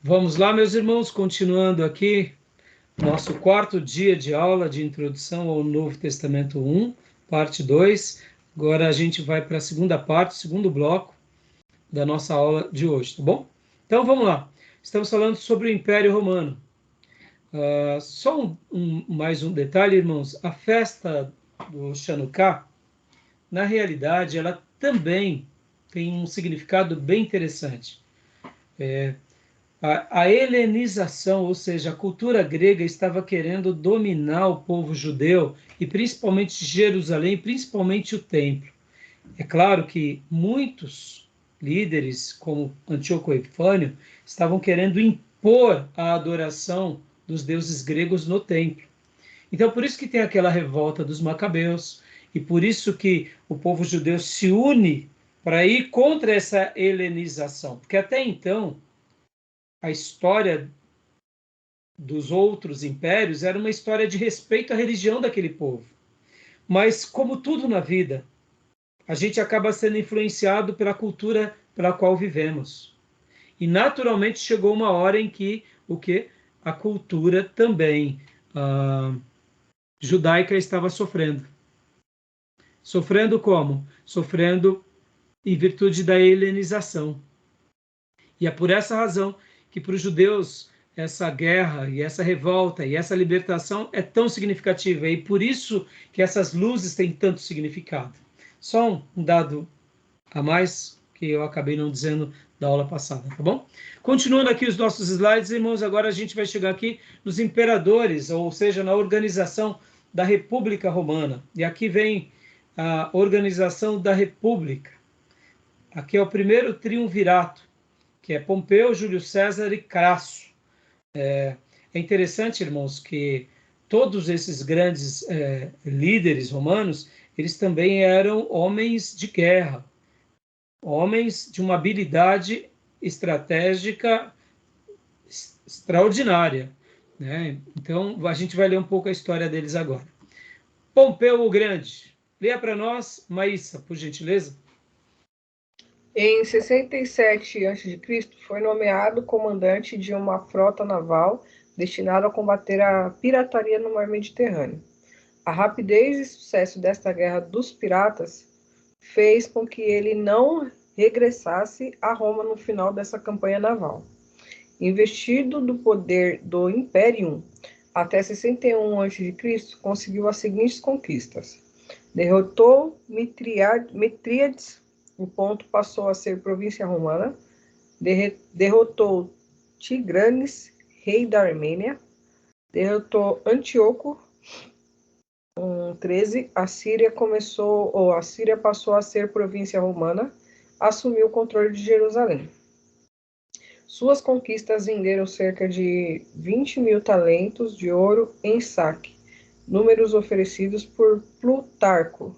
Vamos lá, meus irmãos, continuando aqui, nosso quarto dia de aula de introdução ao Novo Testamento 1, parte 2. Agora a gente vai para a segunda parte, segundo bloco da nossa aula de hoje, tá bom? Então vamos lá. Estamos falando sobre o Império Romano. Só mais um detalhe, irmãos. A festa do Chanukah, na realidade, ela também tem um significado bem interessante. A helenização, ou seja, a cultura grega estava querendo dominar o povo judeu e principalmente Jerusalém, principalmente o templo. É claro que muitos líderes, como Antíoco Epifânio, estavam querendo impor a adoração dos deuses gregos no templo. Então, por isso que tem aquela revolta dos macabeus e por isso que o povo judeu se une para ir contra essa helenização, porque até então a história dos outros impérios era uma história de respeito à religião daquele povo. Mas, como tudo na vida, a gente acaba sendo influenciado pela cultura pela qual vivemos. E, naturalmente, chegou uma hora em que a cultura também judaica estava sofrendo. Sofrendo como? Sofrendo em virtude da helenização. E é por essa razão que para os judeus essa guerra e essa revolta e essa libertação é tão significativa, e por isso que essas luzes têm tanto significado. Só um dado a mais que eu acabei não dizendo da aula passada, tá bom? Continuando aqui os nossos slides, irmãos, agora a gente vai chegar aqui nos imperadores, ou seja, na organização da República Romana. E aqui vem a organização da República. Aqui é o primeiro triunvirato, que é Pompeu, Júlio César e Crasso. É interessante, irmãos, que todos esses grandes líderes romanos, eles também eram homens de guerra, homens de uma habilidade estratégica extraordinária, né? Então, a gente vai ler um pouco a história deles agora. Pompeu o Grande. Leia para nós, Maísa, por gentileza. Em 67 a.C., foi nomeado comandante de uma frota naval destinada a combater a pirataria no mar Mediterrâneo. A rapidez e sucesso desta guerra dos piratas fez com que ele não regressasse a Roma no final dessa campanha naval. Investido do poder do Imperium, até 61 a.C., conseguiu as seguintes conquistas. Derrotou Mitríades, o ponto passou a ser província romana. Derrotou Tigranes, rei da Armênia. Derrotou Antíoco. 13, a Síria passou a ser província romana. Assumiu o controle de Jerusalém. Suas conquistas renderam cerca de 20.000 talentos de ouro em saque, números oferecidos por Plutarco,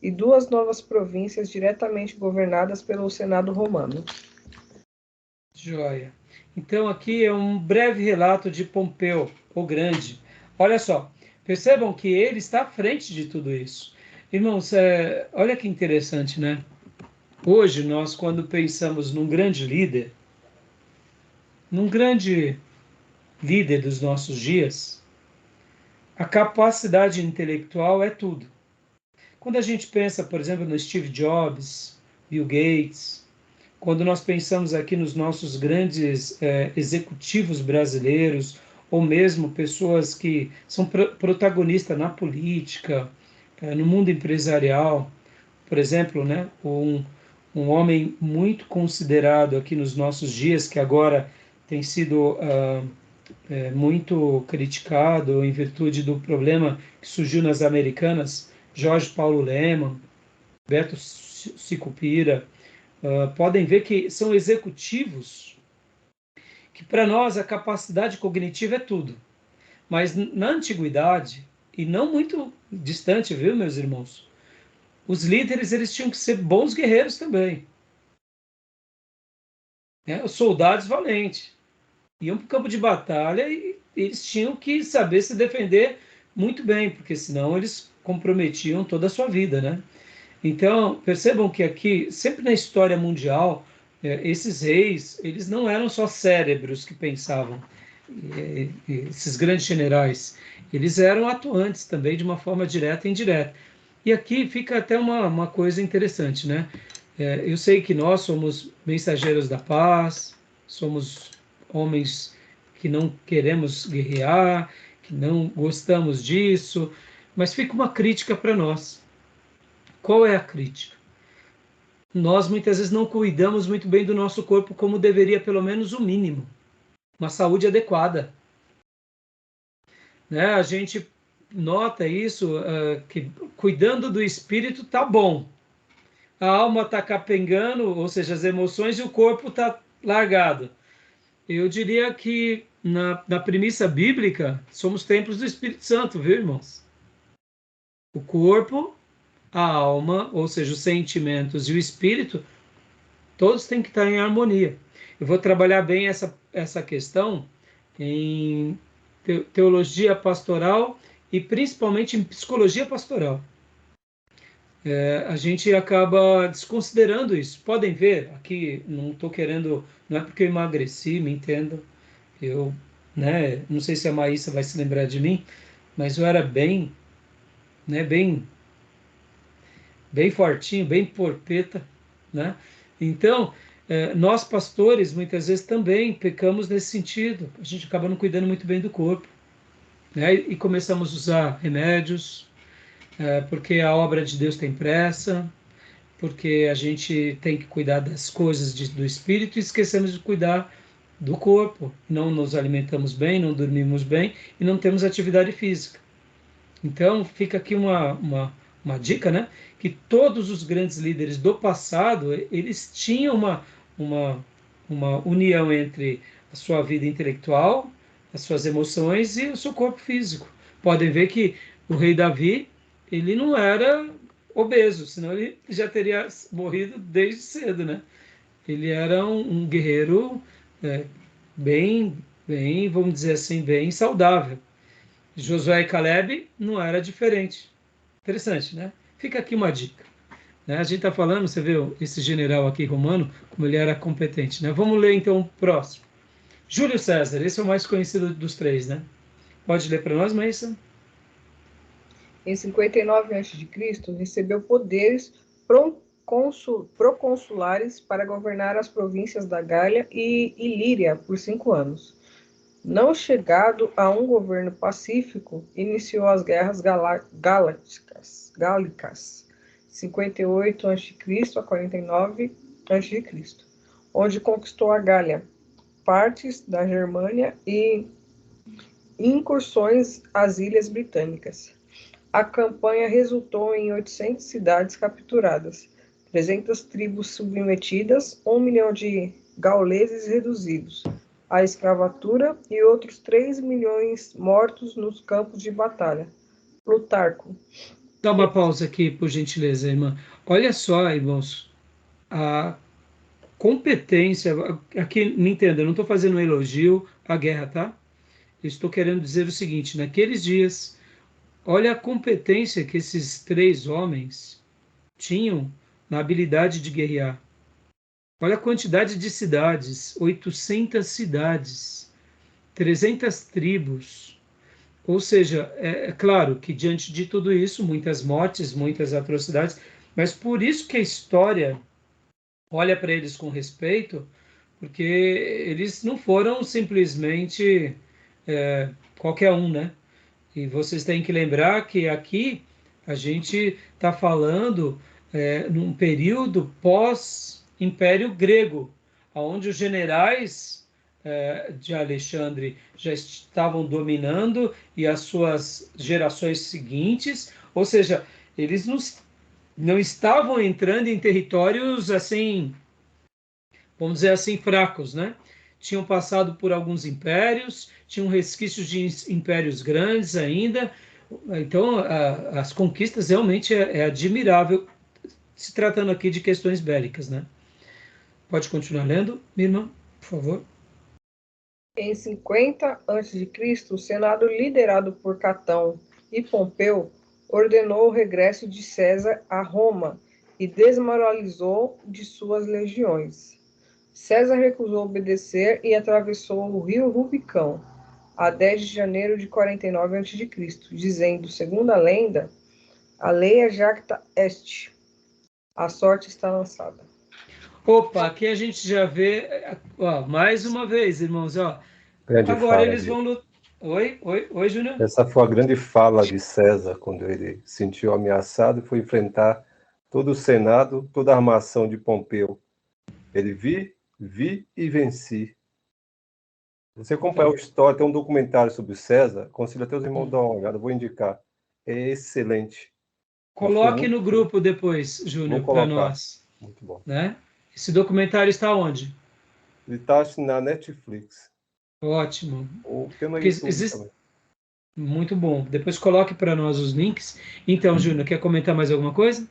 e 2 novas províncias diretamente governadas pelo Senado romano. Joia. Então aqui é um breve relato de Pompeu, o Grande. Olha só, percebam que ele está à frente de tudo isso. Irmãos, olha que interessante, né? Hoje nós, quando pensamos num grande líder dos nossos dias, a capacidade intelectual é tudo. Quando a gente pensa, por exemplo, no Steve Jobs, Bill Gates, quando nós pensamos aqui nos nossos grandes executivos brasileiros, ou mesmo pessoas que são protagonistas na política, no mundo empresarial, por exemplo, né, um homem muito considerado aqui nos nossos dias, que agora tem sido muito criticado em virtude do problema que surgiu nas Americanas, Jorge Paulo Lemann, Beto Sicupira, podem ver que são executivos que para nós a capacidade cognitiva é tudo. Mas na antiguidade, e não muito distante, viu, meus irmãos? Os líderes eles tinham que ser bons guerreiros também. Né? Os soldados valentes. Iam para o campo de batalha e eles tinham que saber se defender muito bem, porque senão eles comprometiam toda a sua vida, né? Então, percebam que aqui, sempre na história mundial, Esses reis, eles não eram só cérebros que pensavam, esses grandes generais, eles eram atuantes também de uma forma direta e indireta. E aqui fica até uma coisa interessante, né? Eu sei que nós somos mensageiros da paz, somos homens que não queremos guerrear, que não gostamos disso, mas fica uma crítica para nós. Qual é a crítica? Nós muitas vezes não cuidamos muito bem do nosso corpo como deveria, pelo menos o mínimo, uma saúde adequada, né? A gente nota isso, que cuidando do espírito tá bom, a alma está capengando, ou seja, as emoções, e o corpo está largado. Eu diria que na premissa bíblica somos templos do Espírito Santo, viu, irmãos? O corpo, a alma, ou seja, os sentimentos e o espírito, todos têm que estar em harmonia. Eu vou trabalhar bem essa questão em teologia pastoral e principalmente em psicologia pastoral. A gente acaba desconsiderando isso. Podem ver, aqui não estou querendo, não é porque eu emagreci, me entendam. Eu, né, não sei se a Maísa vai se lembrar de mim, mas eu era bem, né, bem fortinho, bem porpeta, né? Então, nós pastores muitas vezes também pecamos nesse sentido. A gente acaba não cuidando muito bem do corpo, né? E começamos a usar remédios, porque a obra de Deus tem pressa, porque a gente tem que cuidar das coisas do espírito e esquecemos de cuidar do corpo. Não nos alimentamos bem, não dormimos bem e não temos atividade física. Então, fica aqui uma dica, né? Que todos os grandes líderes do passado, eles tinham uma, uma união entre a sua vida intelectual, as suas emoções e o seu corpo físico. Podem ver que o rei Davi, ele não era obeso, senão ele já teria morrido desde cedo, né? Ele era um guerreiro, é, bem, vamos dizer assim, bem saudável. Josué e Caleb não era diferente. Interessante, né? Fica aqui uma dica. Né? A gente está falando, você vê esse general aqui romano, como ele era competente. Né? Vamos ler então o próximo. Júlio César, esse é o mais conhecido dos três, né? Pode ler para nós, Maísa? Em 59 a.C., recebeu poderes proconsulares para governar as províncias da Gália e Ilíria por 5 anos. Não chegado a um governo pacífico, iniciou as guerras gálicas, 58 a.C. a 49 a.C., onde conquistou a Gália, partes da Germânia e incursões às Ilhas Britânicas. A campanha resultou em 800 cidades capturadas, 300 tribos submetidas, 1 milhão de gauleses reduzidos à escravatura e outros 3 milhões mortos nos campos de batalha. Plutarco. Dá uma pausa aqui, por gentileza, irmã. Olha só, irmãos, a competência. Aqui, me entenda, eu não estou fazendo um elogio à guerra, tá? Eu estou querendo dizer o seguinte: naqueles dias, olha a competência que esses três homens tinham na habilidade de guerrear. Olha a quantidade de cidades, 800 cidades, 300 tribos. Ou seja, é claro que diante de tudo isso, muitas mortes, muitas atrocidades, mas por isso que a história olha para eles com respeito, porque eles não foram simplesmente qualquer um, né? E vocês têm que lembrar que aqui a gente está falando num período pós-Império Grego, onde os generais de Alexandre já estavam dominando e as suas gerações seguintes, ou seja, eles não estavam entrando em territórios assim, vamos dizer assim, fracos, né? Tinham passado por alguns impérios, tinham resquícios de impérios grandes ainda. Então, as conquistas realmente é admirável, se tratando aqui de questões bélicas, né? Pode continuar lendo, minha irmã, por favor. Em 50 a.C., o Senado, liderado por Catão e Pompeu, ordenou o regresso de César a Roma e desmoralizou de suas legiões. César recusou obedecer e atravessou o rio Rubicão, a 10 de janeiro de 49 a.C., dizendo, segundo a lenda, Aleia jacta est, a sorte está lançada. Opa, aqui a gente já vê, ó, mais uma vez, irmãos, ó. Grande Agora fala eles de. vão lutar. Oi, Júnior? Essa foi a grande fala de César quando ele se sentiu ameaçado e foi enfrentar todo o Senado, toda a armação de Pompeu. Ele vi e venci. Você acompanhar a história, tem um documentário sobre o César, aconselho até os irmãos dar uma olhada, vou indicar. É excelente. Coloque no grupo depois, Vou Júnior, para colocar. nós. Muito bom. Né? Esse documentário está onde? Ele está na Netflix. Ótimo. Ou tem no Porque YouTube também. Muito bom. Depois coloque para nós os links. Então, Júnior, quer comentar mais alguma coisa?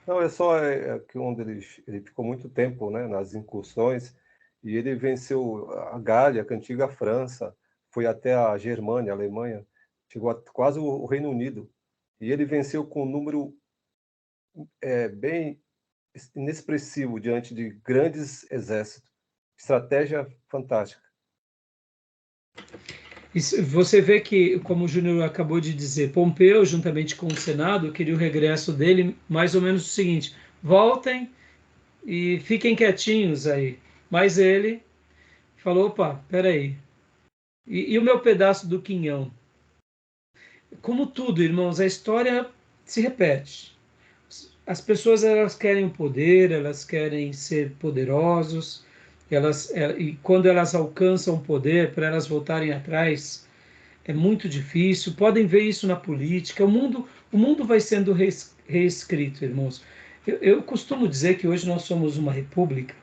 Não, é só que onde ele ficou muito tempo, né, nas incursões, e ele venceu a Gália, que é a antiga França, foi até a Germânia, a Alemanha, chegou a quase o Reino Unido, e ele venceu com um número bem inexpressivo diante de grandes exércitos. Estratégia fantástica. Você vê que, como o Júnior acabou de dizer, Pompeu, juntamente com o Senado, queria o regresso dele, mais ou menos o seguinte: voltem e fiquem quietinhos aí. Mas ele falou: opa, peraí. E o meu pedaço do quinhão? Como tudo, irmãos, a história se repete. As pessoas elas querem o poder, elas querem ser poderosos, e quando elas alcançam o poder, para elas voltarem atrás, é muito difícil. Podem ver isso na política. O mundo vai sendo reescrito, irmãos. Eu costumo dizer que hoje nós somos uma república,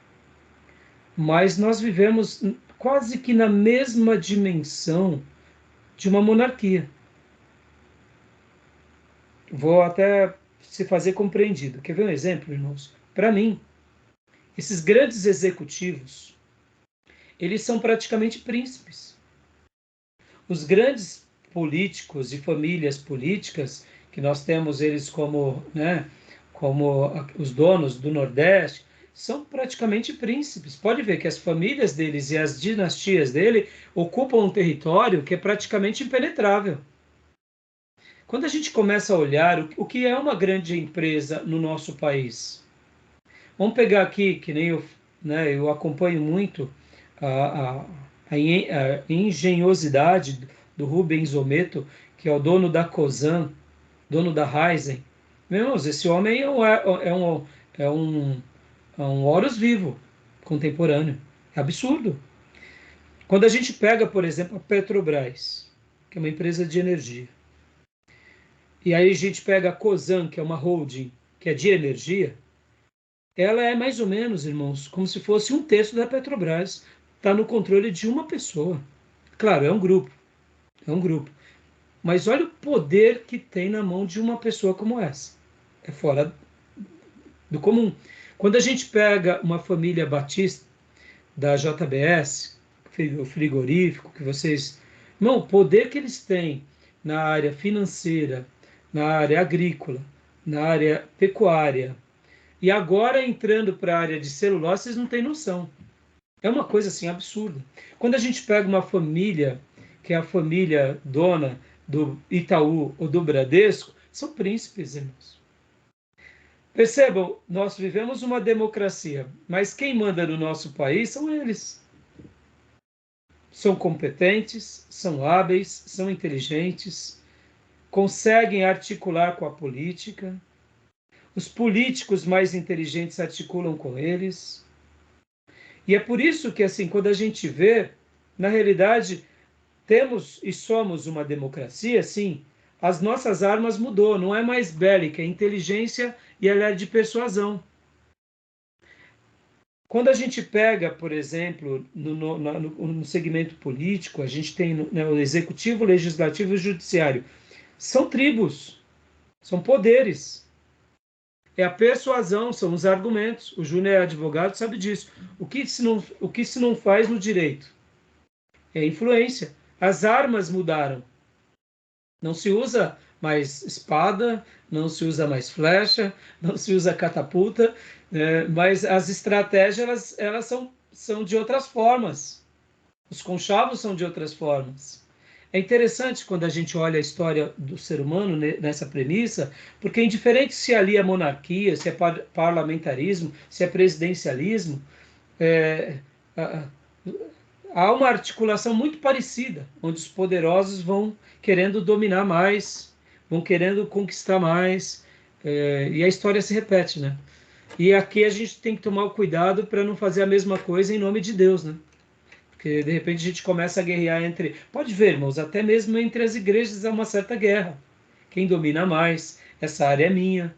mas nós vivemos quase que na mesma dimensão de uma monarquia. Vou até se fazer compreendido. Quer ver um exemplo, irmãos? Para mim, esses grandes executivos, eles são praticamente príncipes. Os grandes políticos e famílias políticas, que nós temos eles como, né, como os donos do Nordeste, são praticamente príncipes. Pode ver que as famílias deles e as dinastias dele ocupam um território que é praticamente impenetrável. Quando a gente começa a olhar o que é uma grande empresa no nosso país, vamos pegar aqui, que nem eu, né, eu acompanho muito a engenhosidade do Rubens Ometo, que é o dono da Cosan, dono da Raizen. Meu irmão, esse homem é um Horus vivo, contemporâneo. É absurdo. Quando a gente pega, por exemplo, a Petrobras, que é uma empresa de energia, e aí a gente pega a Cosan, que é uma holding, que é de energia, ela é mais ou menos, irmãos, como se fosse um terço da Petrobras. Está no controle de uma pessoa. Claro, é um grupo. Mas olha o poder que tem na mão de uma pessoa como essa. É fora do comum. Quando a gente pega uma família batista da JBS, o frigorífico, que vocês... Não, o poder que eles têm na área financeira, na área agrícola, na área pecuária, e agora entrando para a área de celulose, vocês não têm noção. É uma coisa assim absurda. Quando a gente pega uma família, que é a família dona do Itaú ou do Bradesco, são príncipes, irmãos. Percebam, nós vivemos uma democracia, mas quem manda no nosso país são eles. São competentes, são hábeis, são inteligentes, conseguem articular com a política. Os políticos mais inteligentes articulam com eles. E é por isso que, assim, quando a gente vê, na realidade, temos e somos uma democracia, sim, as nossas armas mudou, não é mais bélica, é inteligência e ela é de persuasão. Quando a gente pega, por exemplo, no segmento político, a gente tem, né, o executivo, o legislativo e o judiciário. São tribos, são poderes. É a persuasão, são os argumentos. O Júnior é advogado, sabe disso. O que se não faz no direito? É influência. As armas mudaram. Não se usa mais espada, não se usa mais flecha, não se usa catapulta, mas as estratégias elas são são de outras formas. Os conchavos são de outras formas. É interessante quando a gente olha a história do ser humano nessa premissa, porque indiferente se ali é monarquia, se é parlamentarismo, se é presidencialismo, é, há uma articulação muito parecida, onde os poderosos vão querendo dominar mais, vão querendo conquistar mais, e a história se repete, né? E aqui a gente tem que tomar o cuidado para não fazer a mesma coisa em nome de Deus, né? Porque de repente a gente começa a guerrear entre... Pode ver, irmãos, até mesmo entre as igrejas há uma certa guerra. Quem domina mais? Essa área é minha.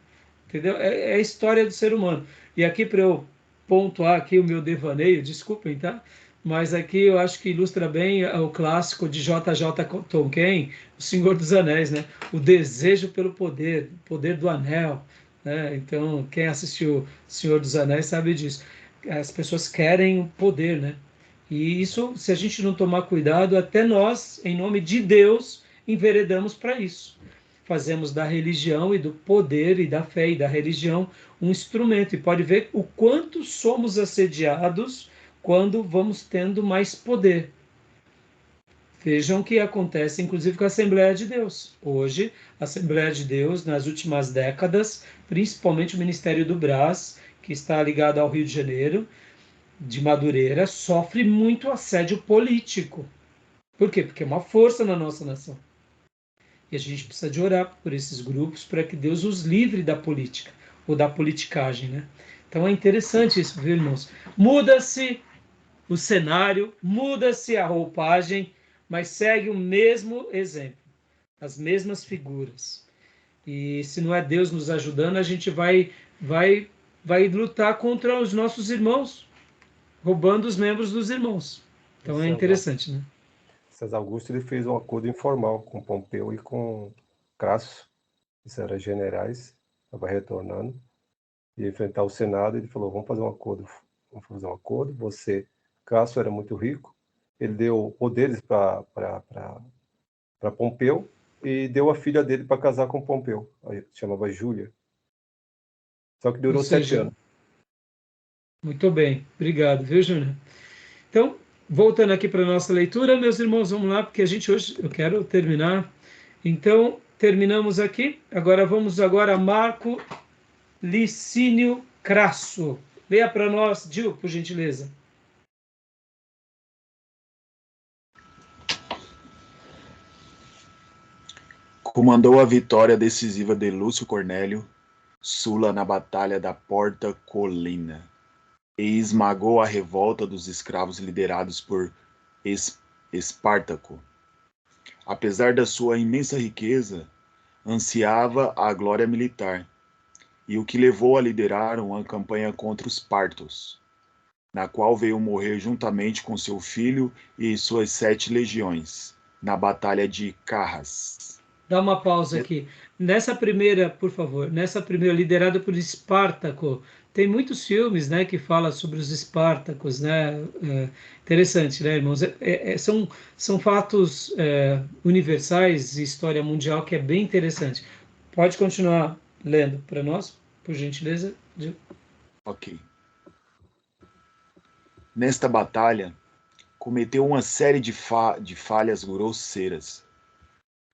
Entendeu? É a história do ser humano. E aqui para eu pontuar aqui o meu devaneio, desculpem, tá? Mas aqui eu acho que ilustra bem o clássico de J.J. Tolkien, O Senhor dos Anéis, né? O desejo pelo poder, o poder do anel, né? Então, quem assistiu O Senhor dos Anéis sabe disso. As pessoas querem o poder, né? E isso, se a gente não tomar cuidado, até nós, em nome de Deus, enveredamos para isso. Fazemos da religião e do poder e da fé e da religião um instrumento. E pode ver o quanto somos assediados quando vamos tendo mais poder. Vejam o que acontece, inclusive, com a Assembleia de Deus. Hoje, a Assembleia de Deus, nas últimas décadas, principalmente o Ministério do Brás, que está ligado ao Rio de Janeiro, de Madureira, sofre muito assédio político. Por quê? Porque é uma força na nossa nação. E a gente precisa de orar por esses grupos para que Deus os livre da política, ou da politicagem, né? Então é interessante isso, viu, irmãos? Muda-se o cenário, muda-se a roupagem, mas segue o mesmo exemplo, as mesmas figuras. E se não é Deus nos ajudando, a gente vai lutar contra os nossos irmãos, roubando os membros dos irmãos. Então é interessante, né? César Augusto ele fez um acordo informal com Pompeu e com Crasso, que eram generais, estava retornando, e enfrentar o Senado. Ele falou: vamos fazer um acordo. Crasso era muito rico, ele deu poderes para Pompeu e deu a filha dele para casar com Pompeu, aí chamava Júlia. Só que durou 7 anos. Muito bem, obrigado, viu, Júnior? Então, voltando aqui para a nossa leitura, meus irmãos, vamos lá, porque a gente hoje, eu quero terminar. Então, terminamos aqui. Vamos a Marco Licínio Crasso. Leia para nós, Gil, por gentileza. Comandou a vitória decisiva de Lúcio Cornélio Sulla na Batalha da Porta Colina e esmagou a revolta dos escravos liderados por Espartaco. Apesar da sua imensa riqueza, ansiava a glória militar, e o que levou a liderar uma campanha contra os partos, na qual veio morrer juntamente com seu filho e suas 7 legiões, na Batalha de Carras. Dá uma pausa aqui. Nessa primeira, por favor, liderada por Espartaco, tem muitos filmes, né, que falam sobre os Espartacos, né? Interessante, né, irmãos? São fatos universais e história mundial que é bem interessante. Pode continuar lendo para nós, por gentileza? Ok. Nesta batalha, cometeu uma série de falhas grosseiras.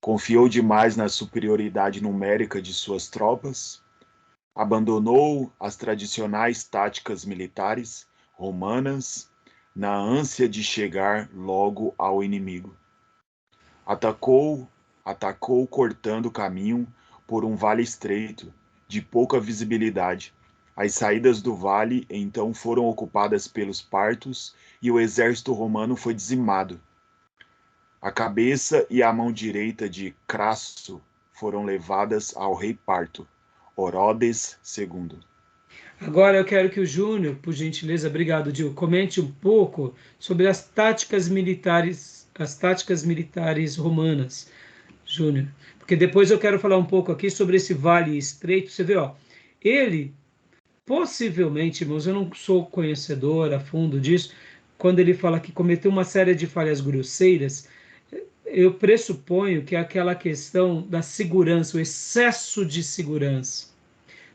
Confiou demais na superioridade numérica de suas tropas, abandonou as tradicionais táticas militares romanas na ânsia de chegar logo ao inimigo. Atacou cortando caminho por um vale estreito, de pouca visibilidade. As saídas do vale então foram ocupadas pelos partos e o exército romano foi dizimado. A cabeça e a mão direita de Crasso foram levadas ao rei parto, Orodes II. Agora eu quero que o Júnior, por gentileza, obrigado, Gil, comente um pouco sobre as táticas militares romanas, Júnior. Porque depois eu quero falar um pouco aqui sobre esse vale estreito. Você vê, ó, ele possivelmente, irmãos, eu não sou conhecedor a fundo disso, quando ele fala que cometeu uma série de falhas grosseiras, eu pressuponho que é aquela questão da segurança, o excesso de segurança.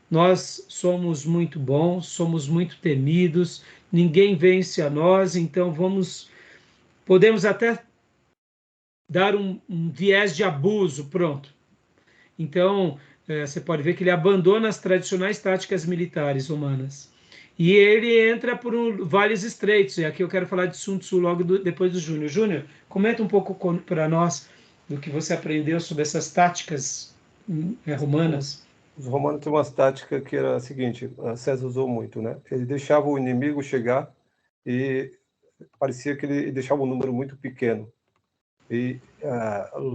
nós somos muito bons, somos muito temidos, ninguém vence a nós, então podemos até dar um viés de abuso, pronto. Então, você pode ver que ele abandona as tradicionais táticas militares romanas. E ele entra por vales estreitos. E aqui eu quero falar de Sun Tzu logo depois do Júnior. Júnior, comenta um pouco para nós do que você aprendeu sobre essas táticas romanas. Os romanos tinham uma tática que era a seguinte, César usou muito, né? Ele deixava o inimigo chegar e parecia que ele deixava um número muito pequeno. E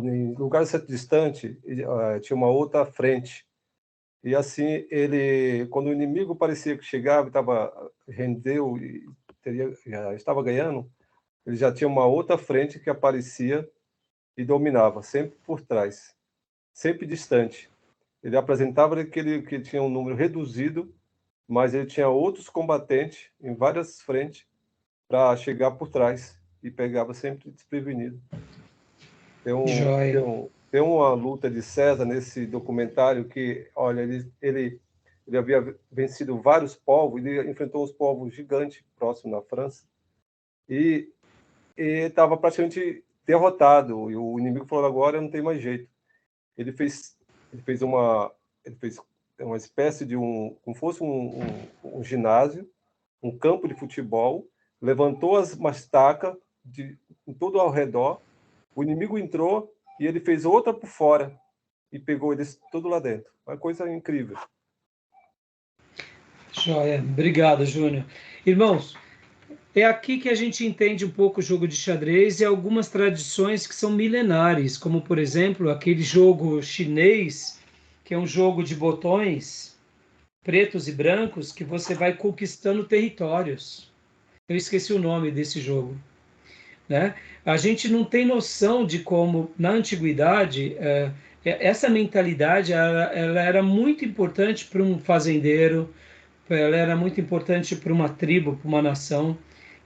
em lugar certo distante, tinha uma outra frente. E assim, quando o inimigo parecia que chegava, rendeu e já estava ganhando, ele já tinha uma outra frente que aparecia e dominava, sempre por trás, sempre distante. Ele apresentava que tinha um número reduzido, mas ele tinha outros combatentes em várias frentes para chegar por trás e pegava sempre desprevenido. Joia. Tem uma luta de César nesse documentário que, olha, ele havia vencido vários povos, ele enfrentou uns povos gigantes próximos na França e estava praticamente derrotado. E o inimigo falou: agora não tem mais jeito. Ele fez uma espécie de como fosse um ginásio, um campo de futebol, levantou as estacas em todo ao redor. O inimigo entrou e ele fez outra por fora e pegou eles tudo lá dentro. Uma coisa incrível. Joia. Obrigado, Júnior. Irmãos, é aqui que a gente entende um pouco o jogo de xadrez e algumas tradições que são milenares, como, por exemplo, aquele jogo chinês, que é um jogo de botões pretos e brancos, que você vai conquistando territórios. Eu esqueci o nome desse jogo, né? A gente não tem noção de como, na antiguidade, essa mentalidade ela era muito importante para um fazendeiro, ela era muito importante para uma tribo, para uma nação.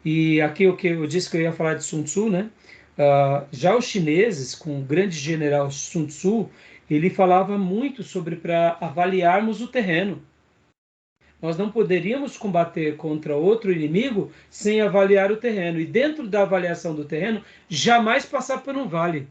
E aqui o que eu disse que eu ia falar de Sun Tzu, né? Já os chineses, com o grande general Sun Tzu, ele falava muito sobre para avaliarmos o terreno. Nós não poderíamos combater contra outro inimigo sem avaliar o terreno. E dentro da avaliação do terreno, jamais passar por um vale.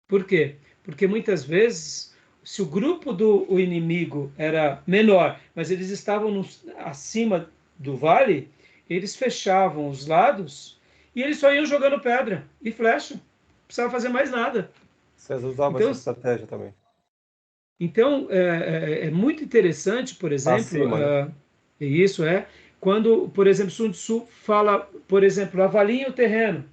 Por quê? Porque muitas vezes, se o grupo do inimigo era menor, mas eles estavam acima do vale, eles fechavam os lados e eles só iam jogando pedra e flecha. Não precisava fazer mais nada. César usava Então, essa estratégia também. Então, é muito interessante, por exemplo, Acima, né? isso quando, por exemplo, Sun Tzu fala, por exemplo, avalie o terreno.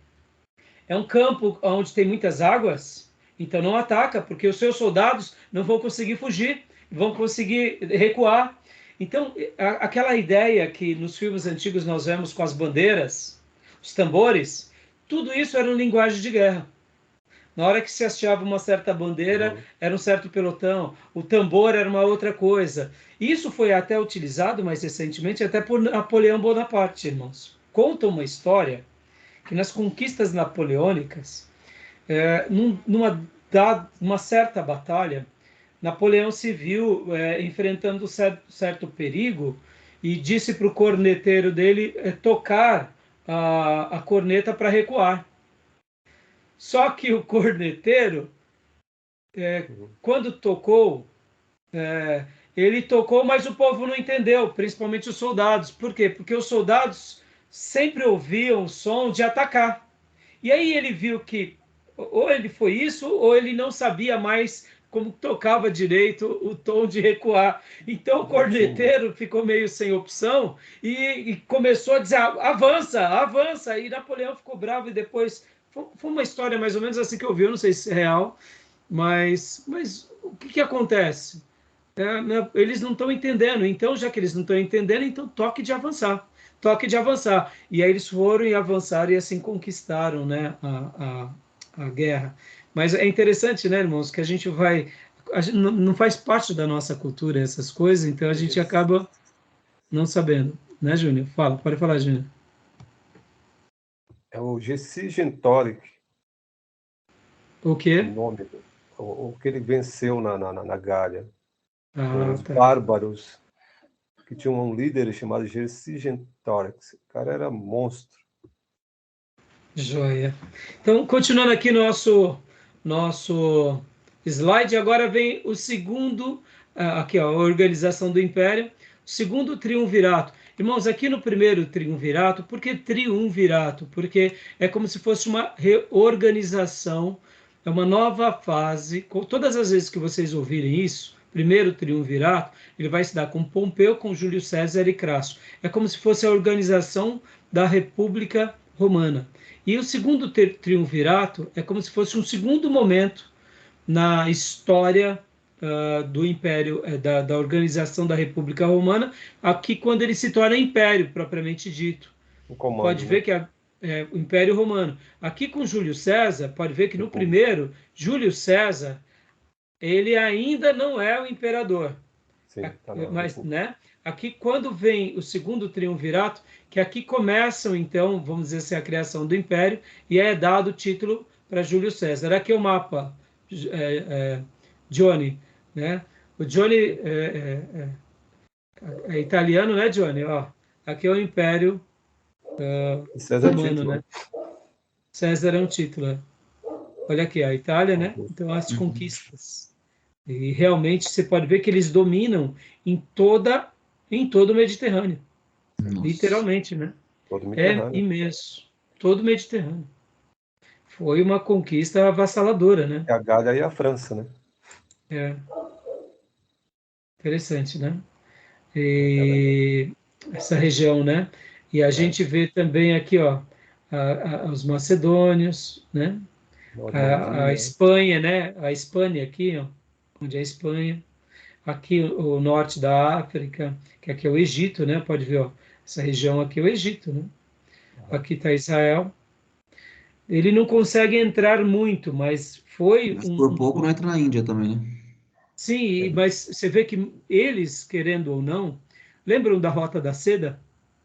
É um campo onde tem muitas águas, então não ataca, porque os seus soldados não vão conseguir fugir, vão conseguir recuar. Então, aquela ideia que nos filmes antigos nós vemos com as bandeiras, os tambores, tudo isso era uma linguagem de guerra. Na hora que se hasteava uma certa bandeira, era um certo pelotão. O tambor era uma outra coisa. Isso foi até utilizado mais recentemente até por Napoleão Bonaparte, irmãos. Conta uma história que nas conquistas napoleônicas, numa certa batalha, Napoleão se viu enfrentando certo perigo e disse para o corneteiro dele tocar a corneta para recuar. Só que o corneteiro, quando tocou, ele tocou, mas o povo não entendeu, principalmente os soldados. Por quê? Porque os soldados sempre ouviam o som de atacar. E aí ele viu que ou ele foi isso, ou ele não sabia mais como tocava direito o tom de recuar. Então o corneteiro ficou meio sem opção e começou a dizer, avança, avança. E Napoleão ficou bravo e depois... Foi uma história mais ou menos assim que eu vi, eu não sei se é real, mas o que acontece? Eles não estão entendendo, então já que eles não estão entendendo, então toque de avançar. Toque de avançar. E aí eles foram e avançaram e assim conquistaram, né, a guerra. Mas é interessante, né, irmãos, que a gente não faz parte da nossa cultura essas coisas, então a gente acaba não sabendo. Né, Júnior? Fala, pode falar, Júnior. É o Vercingetorix, O o quê? nome, o que ele venceu na Gália. os bárbaros, que tinha um líder chamado Vercingetorix. O cara era monstro. Joia. Então, continuando aqui nosso slide, agora vem o segundo, aqui ó, a organização do Império, o segundo triunvirato. Irmãos, aqui no primeiro triunvirato, por que triunvirato? Porque é como se fosse uma reorganização, é uma nova fase. Todas as vezes que vocês ouvirem isso, primeiro triunvirato, ele vai se dar com Pompeu, com Júlio César e Crasso. É como se fosse a organização da República Romana. E o segundo triunvirato é como se fosse um segundo momento na história do Império, da organização da República Romana, aqui quando ele se torna império, propriamente dito. Comando, pode ver que o Império Romano. Aqui com Júlio César, pode ver que no primeiro, Júlio César, ele ainda não é o imperador. Sim, tá mas, né? Aqui, quando vem o segundo triunvirato, que aqui começam, então, vamos dizer assim, a criação do Império, e é dado o título para Júlio César. Aqui é o mapa, Johnny, né? O Johnny é italiano, né, Johnny? Ó, aqui é o Império Romano, né? César é um título. Olha aqui, a Itália, né? Então, as conquistas. E realmente você pode ver que eles dominam em todo o Mediterrâneo. Nossa. Literalmente, né? Todo o Mediterrâneo. É imenso. Todo o Mediterrâneo. Foi uma conquista avassaladora, né? É a Gália e a França, né? É. Interessante, né? E essa região, né? E a gente vê também aqui, ó, os macedônios, né? A Espanha, né? A Espanha aqui, ó, onde é a Espanha. Aqui o norte da África, que aqui é o Egito, né? Pode ver, ó, essa região aqui é o Egito, né? Aqui está Israel. Ele não consegue entrar muito, mas foi por pouco não entra na Índia também, né? Sim, mas você vê que eles, querendo ou não, lembram da Rota da Seda?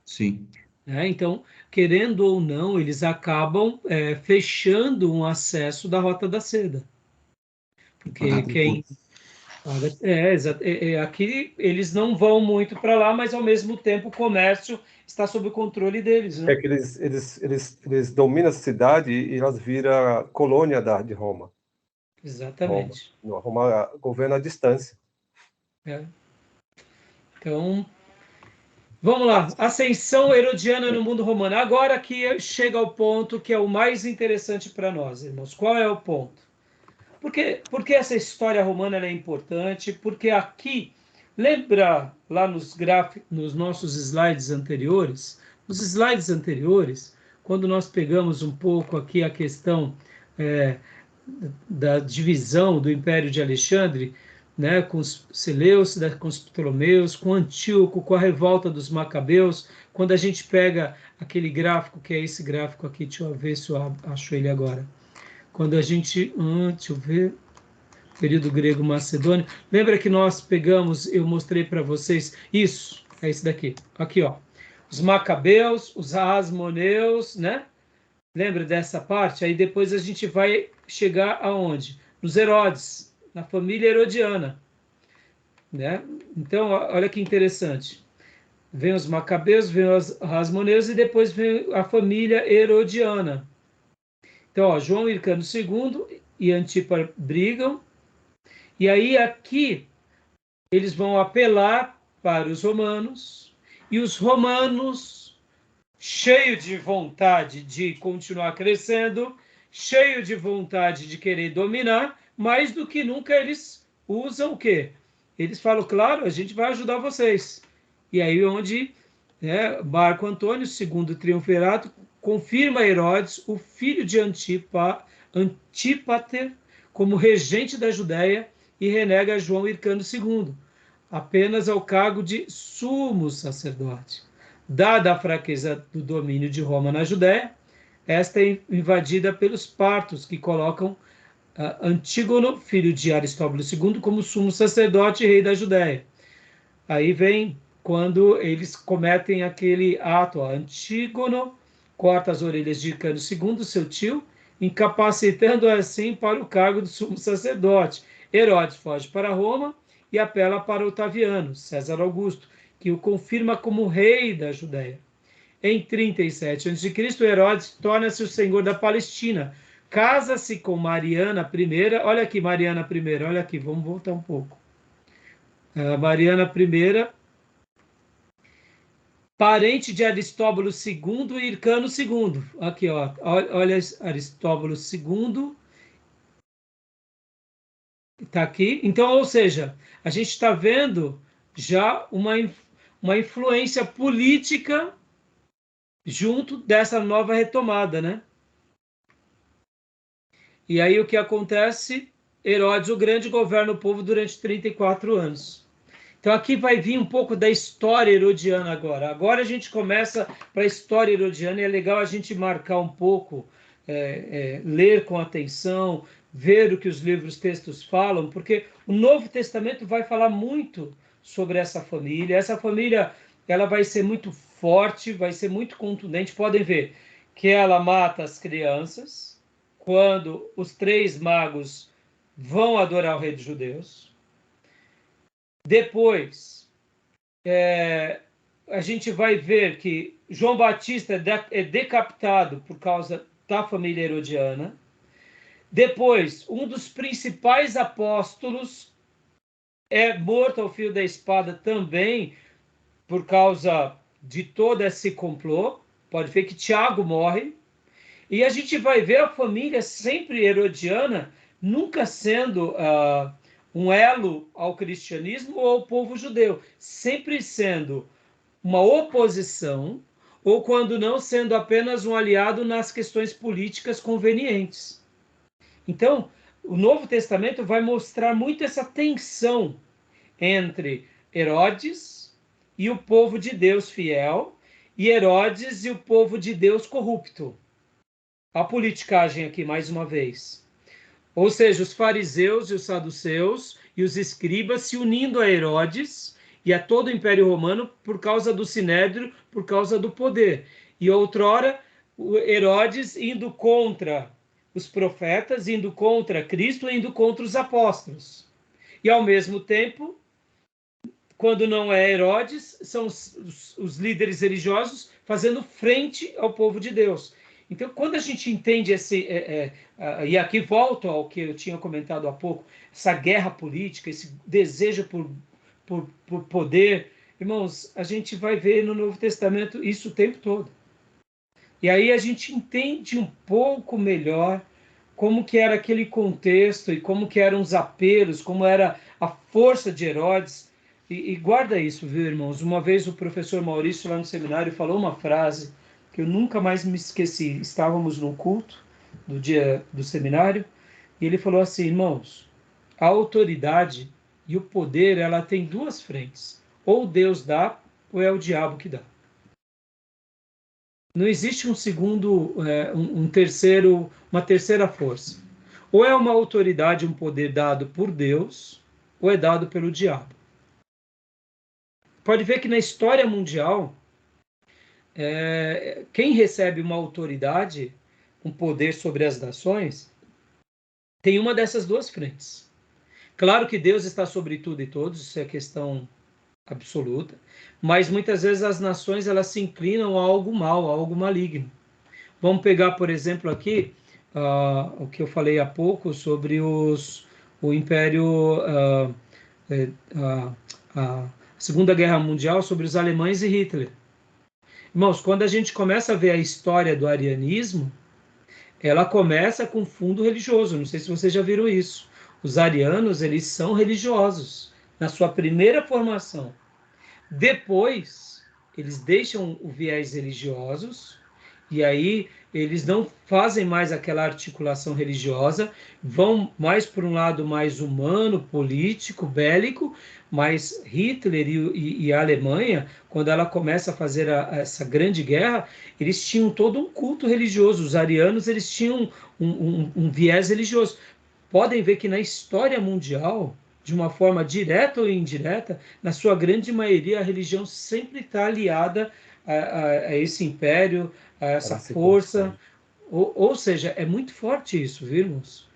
Sim. Então, querendo ou não, eles acabam fechando um acesso da Rota da Seda. Porque quem... aqui eles não vão muito para lá, mas ao mesmo tempo o comércio está sob o controle deles, né? É que eles dominam a cidade e elas viram colônia de Roma. Exatamente. Roma governa à distância. Então, vamos lá. Ascensão herodiana no mundo romano. Agora que chega ao ponto que é o mais interessante para nós, irmãos. Qual é o ponto? Porque essa história romana é importante? Porque aqui, lembra lá nos nossos slides anteriores? Nos slides anteriores, quando nós pegamos um pouco aqui a questão da divisão do Império de Alexandre, né, com os Seleucidas, com os Ptolomeus, com Antíoco, com a revolta dos Macabeus, quando a gente pega aquele gráfico, que é esse gráfico aqui, deixa eu ver se eu acho ele agora. Quando a gente, deixa eu ver, período grego macedônio, lembra que nós pegamos, eu mostrei para vocês, isso, é esse daqui, aqui ó, os Macabeus, os Asmoneus, né? Lembra dessa parte? Aí depois a gente vai chegar aonde? Nos Herodes, na família herodiana, né? Então, olha que interessante. Vem os Macabeus, vem os Asmoneus e depois vem a família herodiana. Então, ó, João Hircano II e Antipa brigam, e aí aqui eles vão apelar para os romanos, e os romanos, cheio de vontade de continuar crescendo, cheio de vontade de querer dominar, mais do que nunca eles usam o quê? Eles falam, claro, a gente vai ajudar vocês. E aí onde Marco Antônio, segundo triunvirato, confirma Herodes, o filho de Antípater, como regente da Judéia e renega João Hircano II, apenas ao cargo de sumo sacerdote. Dada a fraqueza do domínio de Roma na Judéia, esta é invadida pelos partos, que colocam Antígono, filho de Aristóbulo II, como sumo sacerdote e rei da Judéia. Aí vem quando eles cometem aquele ato, Antígono corta as orelhas de Hircano II, seu tio, incapacitando assim para o cargo de sumo sacerdote. Herodes foge para Roma e apela para Otaviano, César Augusto, que o confirma como rei da Judéia. Em 37 a.C., Herodes torna-se o senhor da Palestina, casa-se com Mariana I. Olha aqui, Mariana I, olha aqui, vamos voltar um pouco. Mariana I, parente de Aristóbulo II e Hircano II. Aqui, ó, olha Aristóbulo II, está aqui. Então, ou seja, a gente está vendo já uma influência política junto dessa nova retomada, né? E aí o que acontece? Herodes o Grande governa o povo durante 34 anos. Então aqui vai vir um pouco da história herodiana agora. Agora a gente começa para a história herodiana e é legal a gente marcar um pouco, ler com atenção, ver o que os livros textos falam, porque o Novo Testamento vai falar muito sobre essa família. Essa família ela vai ser muito forte, vai ser muito contundente. Podem ver que ela mata as crianças quando os 3 magos vão adorar o rei dos judeus. Depois, a gente vai ver que João Batista é decapitado por causa da família herodiana. Depois, um dos principais apóstolos é morto ao fio da espada também por causa de todo esse complô. Pode ver que Tiago morre. E a gente vai ver a família sempre herodiana nunca sendo um elo ao cristianismo ou ao povo judeu, sempre sendo uma oposição, ou quando não, sendo apenas um aliado nas questões políticas convenientes. Então, o Novo Testamento vai mostrar muito essa tensão entre Herodes e o povo de Deus fiel, e Herodes e o povo de Deus corrupto. A politicagem aqui, mais uma vez. Ou seja, os fariseus e os saduceus e os escribas se unindo a Herodes e a todo o Império Romano por causa do Sinédrio, por causa do poder. E outrora, o Herodes indo contra os profetas, indo contra Cristo, indo contra os apóstolos. E ao mesmo tempo, quando não é Herodes, são os líderes religiosos fazendo frente ao povo de Deus. Então, quando a gente entende e aqui volto ao que eu tinha comentado há pouco, essa guerra política, esse desejo por poder, irmãos, a gente vai ver no Novo Testamento isso o tempo todo. E aí a gente entende um pouco melhor como que era aquele contexto e como que eram os apelos, como era a força de Herodes. E guarda isso, viu, irmãos? Uma vez o professor Maurício, lá no seminário, falou uma frase que eu nunca mais me esqueci. Estávamos num culto do dia do seminário, e ele falou assim: irmãos, a autoridade e o poder, ela tem 2 frentes. Ou Deus dá, ou é o diabo que dá. Não existe um segundo, uma terceira força. Ou é uma autoridade, um poder dado por Deus, ou é dado pelo diabo. Pode ver que na história mundial, quem recebe uma autoridade, um poder sobre as nações, tem uma dessas 2 frentes. Claro que Deus está sobre tudo e todos, isso é questão absoluta, mas muitas vezes as nações elas se inclinam a algo mal, a algo maligno. Vamos pegar, por exemplo, aqui o que eu falei há pouco sobre o Império, a Segunda Guerra Mundial, sobre os alemães e Hitler. Irmãos, quando a gente começa a ver a história do arianismo, ela começa com fundo religioso. Não sei se vocês já viram isso. Os arianos, eles são religiosos na sua primeira formação. Depois, eles deixam o viés religiosos e aí eles não fazem mais aquela articulação religiosa, vão mais por um lado mais humano, político, bélico, mas Hitler e a Alemanha, quando ela começa a fazer essa grande guerra, eles tinham todo um culto religioso. Os arianos, eles tinham um viés religioso. Podem ver que na história mundial, de uma forma direta ou indireta, na sua grande maioria, a religião sempre está aliada a esse império, a essa força. Ou seja, é muito forte isso, viu, irmãos?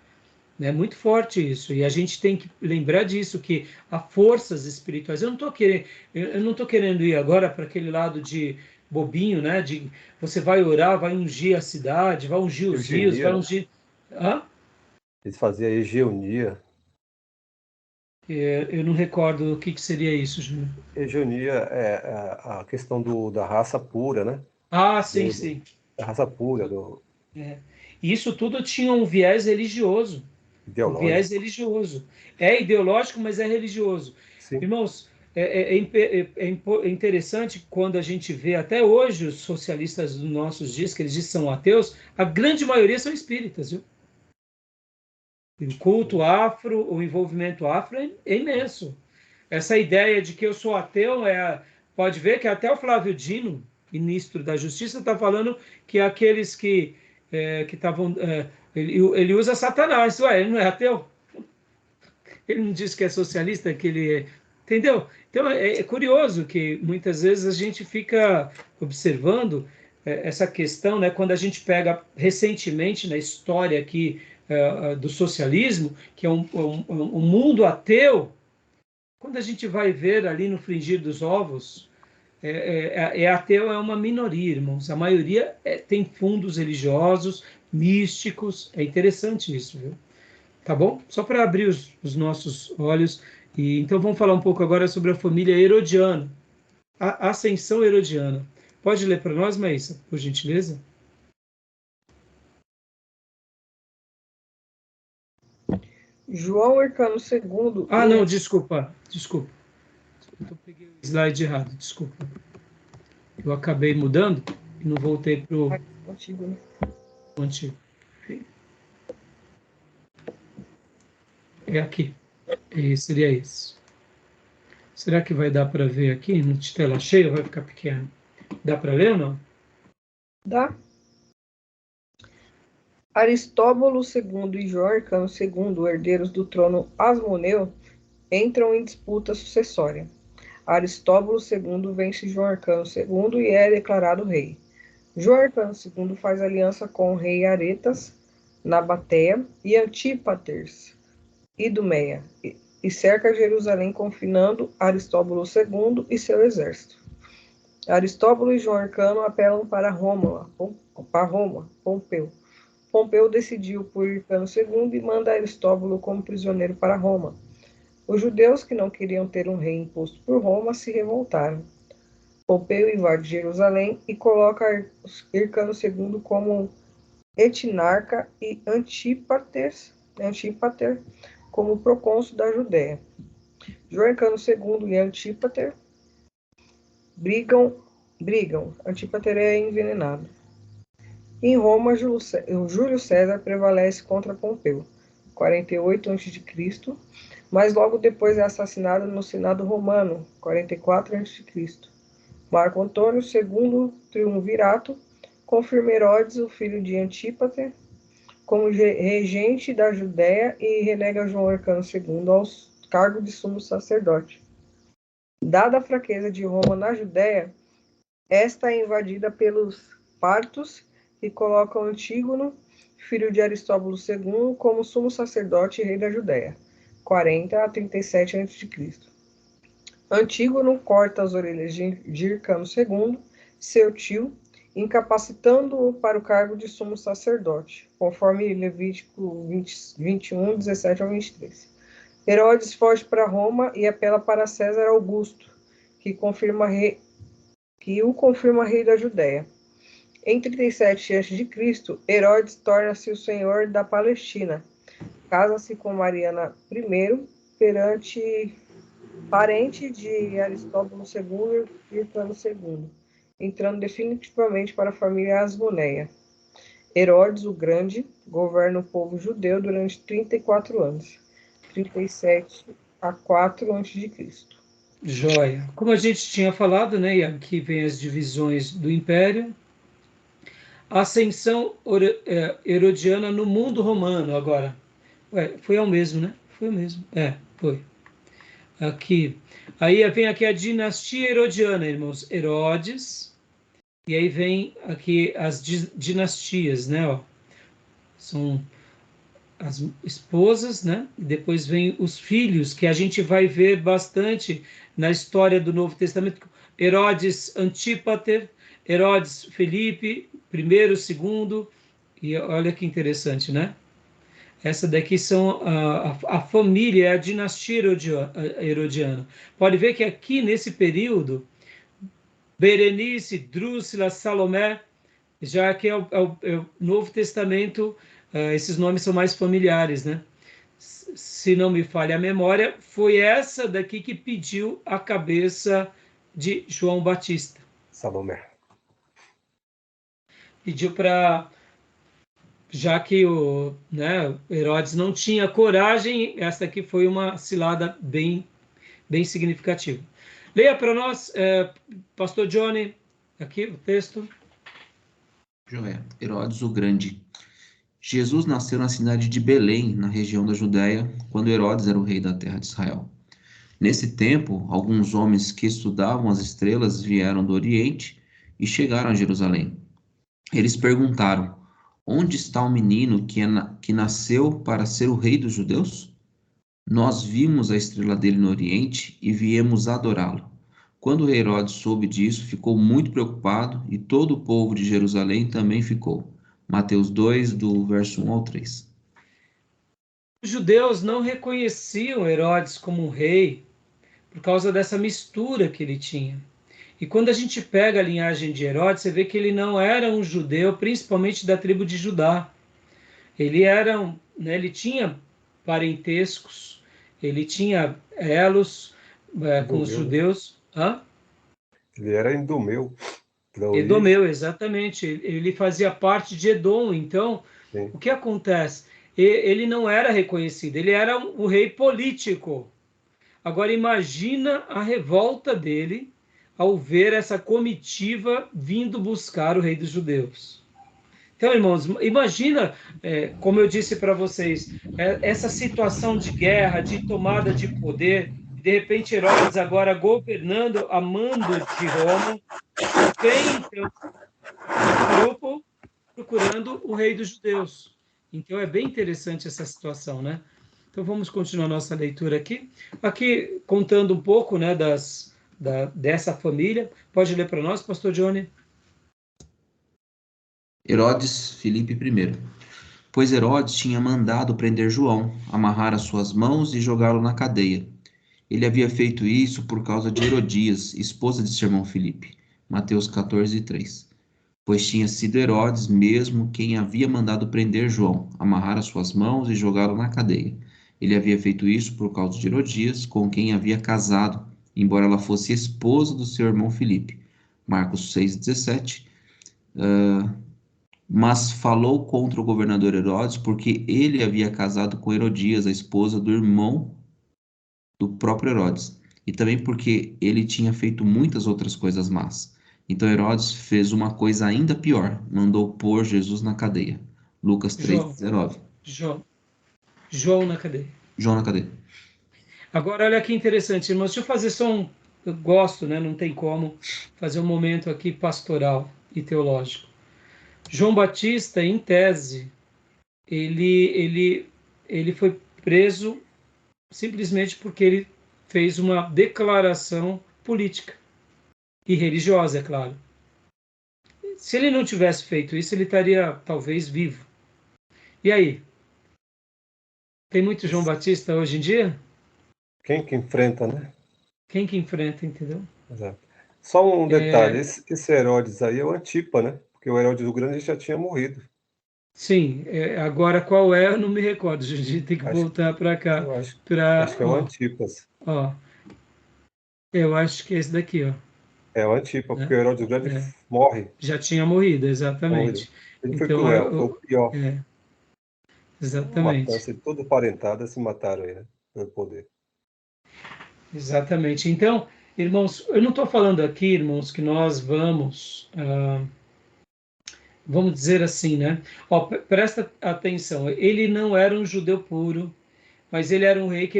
É muito forte isso, e a gente tem que lembrar disso, que há forças espirituais. Eu não tô querendo ir agora para aquele lado de bobinho, né? De você vai orar, vai ungir a cidade, vai ungir os rios, Eugenia, vai né? ungir. Hã? Eles faziam hegemonia. Eu não recordo o que que seria isso, Júnior. Hegemonia é a questão da raça pura, né? Ah, sim, Do- sim. Da raça pura, do É. E isso tudo tinha um viés religioso. Um viés ideológico. religioso. É ideológico, mas é religioso. Sim, Irmãos, é interessante quando a gente vê até hoje os socialistas dos nossos dias, que eles dizem que são ateus, a grande maioria são espíritas, viu? O culto afro, o envolvimento afro é imenso. Essa ideia de que eu sou ateu pode ver que até o Flávio Dino, ministro da Justiça, está falando que aqueles que estavam ele usa Satanás. Ué, ele não é ateu? Ele não diz que é socialista, que ele é. Entendeu? Então é curioso que muitas vezes a gente fica observando essa questão, né? Quando a gente pega recentemente na história aqui do socialismo, que é um mundo ateu, quando a gente vai ver ali no frigir dos ovos, ateu é uma minoria, irmãos. A maioria tem fundos religiosos, místicos. É interessante isso, viu? Tá bom? Só para abrir os nossos olhos. E então vamos falar um pouco agora sobre a família herodiana, a ascensão herodiana. Pode ler para nós, Maísa, por gentileza? João Hercano II Ah, não, desculpa. Eu peguei o slide errado, desculpa. Eu acabei mudando e não voltei para o Antigo, né? antigo. É aqui. Seria esse. Será que vai dar para ver aqui no tela cheia ou vai ficar pequeno? Dá para ler ou não? Dá. Aristóbulo II e João Hercano II, herdeiros do trono Asmoneu, entram em disputa sucessória. Aristóbulo II vence João Hercano II e é declarado rei. João Hercano II faz aliança com o rei Aretas, Nabateia e Antípater, Idumeia, e cerca Jerusalém, confinando Aristóbulo II e seu exército. Aristóbulo e João Hercano apelam para Roma, Pompeu. Pompeu decidiu por Hircano II e manda Aristóbulo como prisioneiro para Roma. Os judeus, que não queriam ter um rei imposto por Roma, se revoltaram. Pompeu invade Jerusalém e coloca Hircano II como etnarca e Antípater como procônsul da Judéia. João Hircano II e Antípater brigam. Antípater é envenenado. Em Roma, Júlio César prevalece contra Pompeu, 48 a.C., mas logo depois é assassinado no Senado Romano, 44 a.C. Marco Antônio, segundo triunvirato, confirma Herodes, o filho de Antípater, como regente da Judéia e relega João Hercano II ao cargo de sumo sacerdote. Dada a fraqueza de Roma na Judéia, esta é invadida pelos partos e colocam Antígono, filho de Aristóbulo II, como sumo sacerdote e rei da Judéia, 40 a 37 a.C. Antígono corta as orelhas de Hircano II, seu tio, incapacitando-o para o cargo de sumo sacerdote, conforme Levítico 21, 17 a 23. Herodes foge para Roma e apela para César Augusto, que o confirma rei da Judéia. Em 37 a.C., Herodes torna-se o senhor da Palestina. Casa-se com Mariana I, parente de Aristóbulo II e Hircano II, entrando definitivamente para a família Asmoneia. Herodes o Grande governa o povo judeu durante 34 anos, 37 a 4 a.C. Joia. Como a gente tinha falado, né, e aqui vem as divisões do Império, a ascensão herodiana no mundo romano agora. Ué, foi ao mesmo, né? Foi o mesmo. Foi. Aqui. Aí vem aqui a dinastia herodiana, irmãos. Herodes. E aí vem aqui as dinastias, né? Ó. São as esposas, né? E depois vem os filhos, que a gente vai ver bastante na história do Novo Testamento. Herodes Antípater, Herodes Felipe, primeiro, segundo, e olha que interessante, né? Essa daqui são a família, é a dinastia herodiana. Pode ver que aqui nesse período, Berenice, Drúxila, Salomé, já que é o Novo Testamento, esses nomes são mais familiares, né? Se não me falha a memória, foi essa daqui que pediu a cabeça de João Batista. Salomé. Pediu para, já que né, Herodes não tinha coragem, essa aqui foi uma cilada bem significativa. Leia para nós, Pastor Johnny, aqui o texto. Joé, Herodes o Grande. Jesus nasceu na cidade de Belém, na região da Judéia, quando Herodes era o rei da terra de Israel. Nesse tempo, alguns homens que estudavam as estrelas vieram do Oriente e chegaram a Jerusalém. Eles perguntaram: onde está o menino que nasceu para ser o rei dos judeus? Nós vimos a estrela dele no Oriente e viemos adorá-lo. Quando o rei Herodes soube disso, ficou muito preocupado e todo o povo de Jerusalém também ficou. Mateus 2, do verso 1 ao 3. Os judeus não reconheciam Herodes como um rei por causa dessa mistura que ele tinha. E quando a gente pega a linhagem de Herodes, você vê que ele não era um judeu, principalmente da tribo de Judá. Ele era, né, ele tinha parentescos, ele tinha elos com os judeus. Hã? Ele era Idumeu. Edomeu, exatamente. Ele fazia parte de Edom. Então, Sim. o que acontece? Ele não era reconhecido, ele era o rei político. Agora, imagina a revolta dele ao ver essa comitiva vindo buscar o rei dos judeus. Então, irmãos, imagina, como eu disse para vocês, essa situação de guerra, de tomada de poder, de repente Herodes agora governando a mando de Roma, vem então um grupo procurando o rei dos judeus. Então é bem interessante essa situação, né? Então vamos continuar nossa leitura aqui. Aqui contando um pouco, né, dessa família. Pode ler para nós, Pastor Johnny? Herodes Filipe I. Pois Herodes tinha mandado prender João, amarrar as suas mãos e jogá-lo na cadeia. Ele havia feito isso por causa de Herodias, esposa de seu irmão Filipe. Mateus 14, 3. Pois tinha sido Herodes mesmo quem havia mandado prender João, amarrar as suas mãos e jogá-lo na cadeia. Ele havia feito isso por causa de Herodias, com quem havia casado, embora ela fosse esposa do seu irmão Filipe. Marcos 6,17. Mas falou contra o governador Herodes porque ele havia casado com Herodias, a esposa do irmão do próprio Herodes, e também porque ele tinha feito muitas outras coisas más. Então Herodes fez uma coisa ainda pior, mandou pôr Jesus na cadeia. Lucas 3,19. João na cadeia. João na cadeia. Agora, olha que interessante, irmãos. Deixa eu fazer só um... Eu gosto, né? Não tem como fazer um momento aqui pastoral e teológico. João Batista, em tese, ele foi preso simplesmente porque ele fez uma declaração política e religiosa, é claro. Se ele não tivesse feito isso, ele estaria talvez vivo. E aí? Tem muito João Batista hoje em dia? Quem que enfrenta, né? Quem que enfrenta, entendeu? Exato. Só um detalhe, esse Herodes aí é o Antipa, né? Porque o Herodes o Grande já tinha morrido. Sim, agora qual é, eu não me recordo, a gente tem que voltar para cá. Eu acho que é o Ó, Antipas. ó, eu acho que é esse daqui, ó. É o Antipa, Né? porque o Herodes o Grande É. morre. Já tinha morrido, Morreu. exatamente. Ele foi Então, cruel, foi o pior. Uma exatamente. matança, toda parentada se mataram aí, né? Pelo poder. Exatamente. Então, irmãos, eu não estou falando aqui, irmãos, que nós vamos dizer assim, né? Ó, presta atenção, ele não era um judeu puro, mas ele era um rei que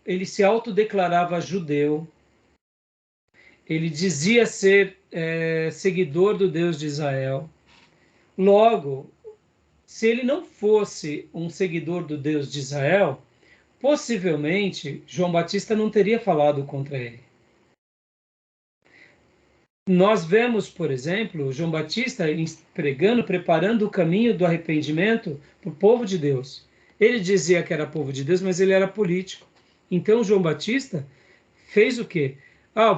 ele se autodeclarava judeu, ele dizia ser seguidor do Deus de Israel. Logo, se ele não fosse um seguidor do Deus de Israel, possivelmente João Batista não teria falado contra ele. Nós vemos, por exemplo, João Batista pregando, preparando o caminho do arrependimento para o povo de Deus. Ele dizia que era povo de Deus, mas ele era político. Então, João Batista fez o quê?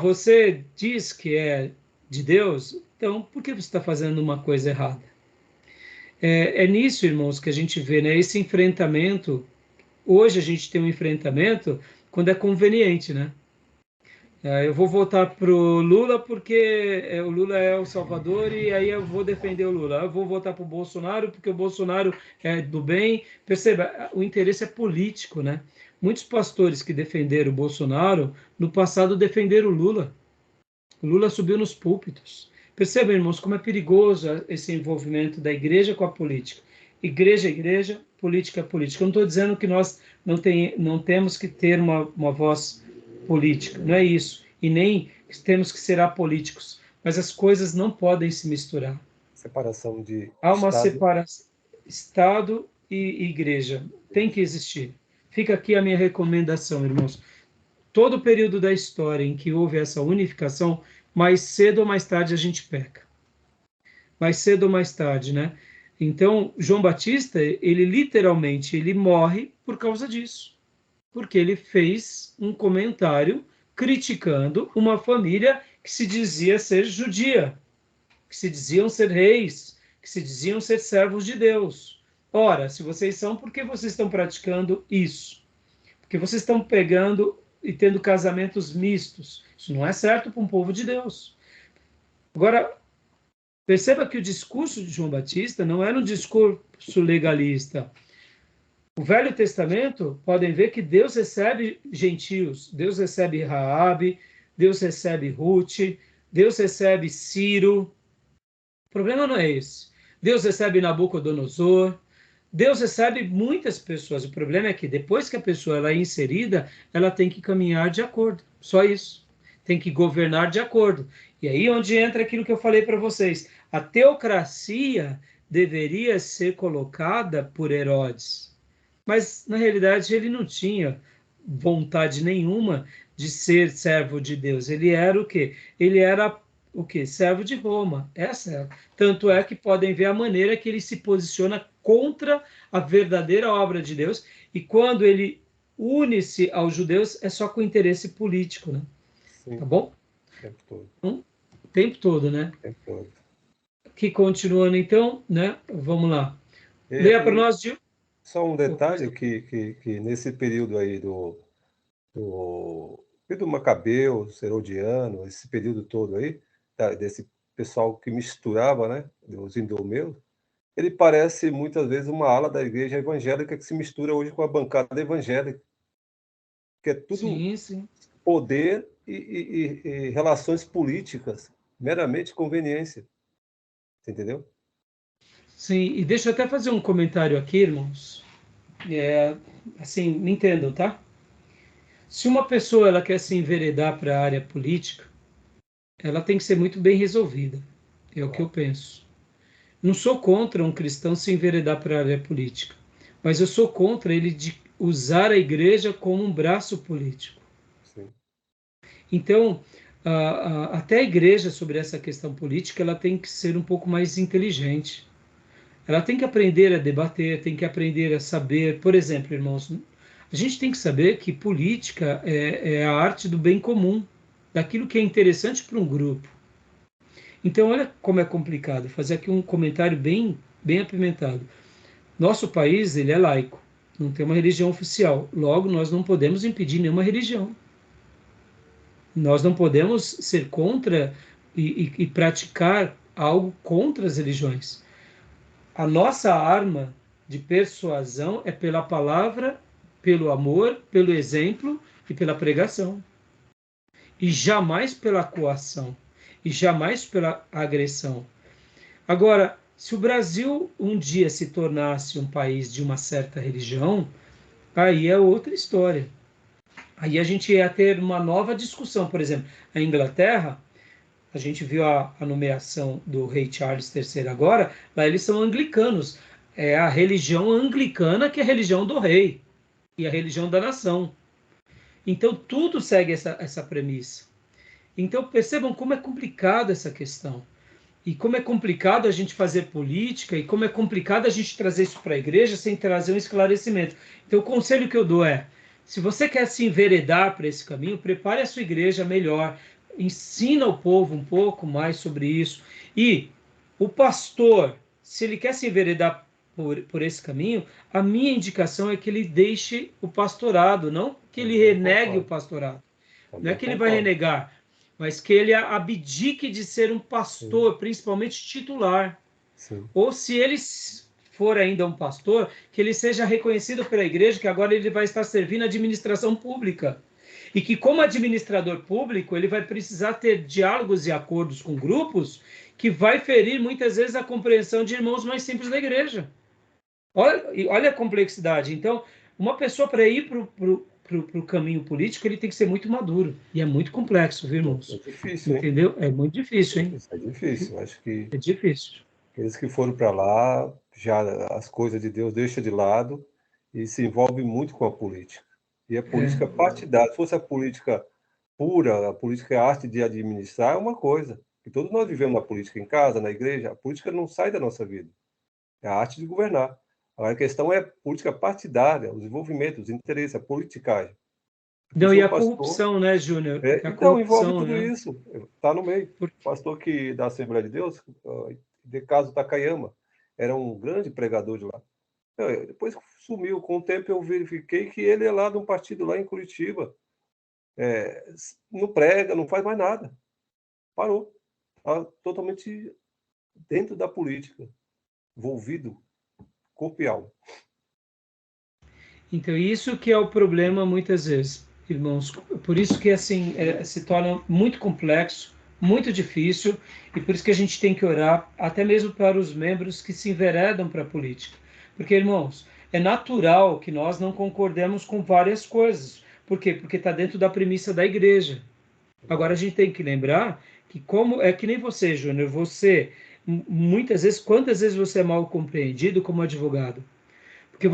Você diz que é de Deus, então por que você está fazendo uma coisa errada? É nisso, irmãos, que a gente vê, né, esse enfrentamento. Hoje a gente tem um enfrentamento quando é conveniente, né? Eu vou votar para o Lula porque o Lula é o salvador e aí eu vou defender o Lula. Eu vou votar para o Bolsonaro porque o Bolsonaro é do bem. Perceba, o interesse é político, né? Muitos pastores que defenderam o Bolsonaro, no passado defenderam o Lula. O Lula subiu nos púlpitos. Perceba, irmãos, como é perigoso esse envolvimento da igreja com a política. Igreja é igreja, política é política. Eu não estou dizendo que nós não temos que ter uma voz política, não é isso. E nem temos que ser apolíticos. Mas as coisas não podem se misturar. Separação de Há uma Estado. separação. Estado e igreja. Tem que existir. Fica aqui a minha recomendação, irmãos. Todo o período da história em que houve essa unificação, mais cedo ou mais tarde a gente peca. Mais cedo ou mais tarde, né? Então, João Batista, ele literalmente, ele morre por causa disso. Porque ele fez um comentário criticando uma família que se dizia ser judia, que se diziam ser reis, que se diziam ser servos de Deus. Ora, se vocês são, por que vocês estão praticando isso? Porque vocês estão pegando e tendo casamentos mistos. Isso não é certo para um povo de Deus. Agora, perceba que o discurso de João Batista não era um discurso legalista. O Velho Testamento, podem ver que Deus recebe gentios, Deus recebe Raabe, Deus recebe Ruth, Deus recebe Ciro. O problema não é esse. Deus recebe Nabucodonosor, Deus recebe muitas pessoas. O problema é que depois que a pessoa ela é inserida, ela tem que caminhar de acordo. Só isso. Tem que governar de acordo. E aí onde entra aquilo que eu falei para vocês. A teocracia deveria ser colocada por Herodes. Mas, na realidade, ele não tinha vontade nenhuma de ser servo de Deus. Ele era o quê? Ele era o quê? Servo de Roma. Tanto é que podem ver a maneira que ele se posiciona contra a verdadeira obra de Deus. E quando ele une-se aos judeus, é só com interesse político, né? Sim. Tá bom? O tempo todo. O tempo todo, né? O tempo todo. Que continuando, então, né? Vamos lá. Leia para nós, Gil. Só um detalhe que nesse período aí do Macabeu, Herodiano, esse período todo aí, desse pessoal que misturava, né, os idumeus, ele parece muitas vezes uma ala da igreja evangélica que se mistura hoje com a bancada evangélica, que é tudo Sim. poder e relações políticas, meramente conveniência. Você entendeu? Sim, e deixa eu até fazer um comentário aqui, irmãos. Assim, me entendam, tá? Se uma pessoa ela quer se enveredar para a área política, ela tem que ser muito bem resolvida. É o que eu penso. Não sou contra um cristão se enveredar para a área política, mas eu sou contra ele de usar a igreja como um braço político. Sim. Então, até a igreja sobre essa questão política, ela tem que ser um pouco mais inteligente. Ela tem que aprender a debater, tem que aprender a saber. Por exemplo, irmãos, a gente tem que saber que política é a arte do bem comum, daquilo que é interessante para um grupo. Então, olha como é complicado. Vou fazer aqui um comentário bem apimentado. Nosso país, ele é laico, não tem uma religião oficial. Logo, nós não podemos impedir nenhuma religião. Nós não podemos ser contra e praticar algo contra as religiões. A nossa arma de persuasão é pela palavra, pelo amor, pelo exemplo e pela pregação. E jamais pela coação. E jamais pela agressão. Agora, se o Brasil um dia se tornasse um país de uma certa religião, aí é outra história. Aí a gente ia ter uma nova discussão. Por exemplo, a Inglaterra, a gente viu a nomeação do rei Charles III agora, lá eles são anglicanos. é a religião anglicana, que é a religião do rei e a religião da nação. Então, tudo segue essa premissa. Então, percebam como é complicado essa questão. E como é complicado a gente fazer política, e como é complicado a gente trazer isso para a igreja sem trazer um esclarecimento. Então, o conselho que eu dou é, se você quer se enveredar para esse caminho, prepare a sua igreja melhor, ensina o povo um pouco mais sobre isso. E o pastor, se ele quer se enveredar por esse caminho, a minha indicação é que ele deixe o pastorado, não que ele renegue o pastorado. Não é que ele vai renegar, mas que ele abdique de ser um pastor, sim, principalmente titular. Sim. Ou se ele for ainda um pastor, que ele seja reconhecido pela igreja, que agora ele vai estar servindo a administração pública. E que, como administrador público, ele vai precisar ter diálogos e acordos com grupos que vai ferir, muitas vezes, a compreensão de irmãos mais simples da igreja. Olha a complexidade. Então, uma pessoa, para ir para o caminho político, ele tem que ser muito maduro. E é muito complexo, viu, irmãos? É difícil, entendeu? É muito difícil, hein? É difícil. Acho que é difícil. Aqueles que foram para lá, já as coisas de Deus deixam de lado e se envolvem muito com a política. E a política partidária, se fosse a política pura, a política é a arte de administrar, é uma coisa. E todos nós vivemos na política, em casa, na igreja, a política não sai da nossa vida. É a arte de governar. Agora, a questão é a política partidária, os envolvimentos, os interesses, a politicagem. Não, e a corrupção, né, Júnior? Então, envolve tudo isso. Está no meio. O pastor da Assembleia de Deus, de caso Takayama, era um grande pregador de lá. Depois sumiu. Com o tempo eu verifiquei que ele é lá de um partido lá em Curitiba. Não prega, não faz mais nada. Parou. Está totalmente dentro da política. Envolvido, corpo e alma. Então, isso que é o problema muitas vezes, irmãos. Por isso que assim se torna muito complexo, muito difícil, e por isso que a gente tem que orar até mesmo para os membros que se enveredam para a política. Porque, irmãos, é natural que nós não concordemos com várias coisas. Por quê? Porque está dentro da premissa da igreja. Agora, a gente tem que lembrar que, como é que nem você, Júnior, você, muitas vezes, quantas vezes você é mal compreendido como advogado? Porque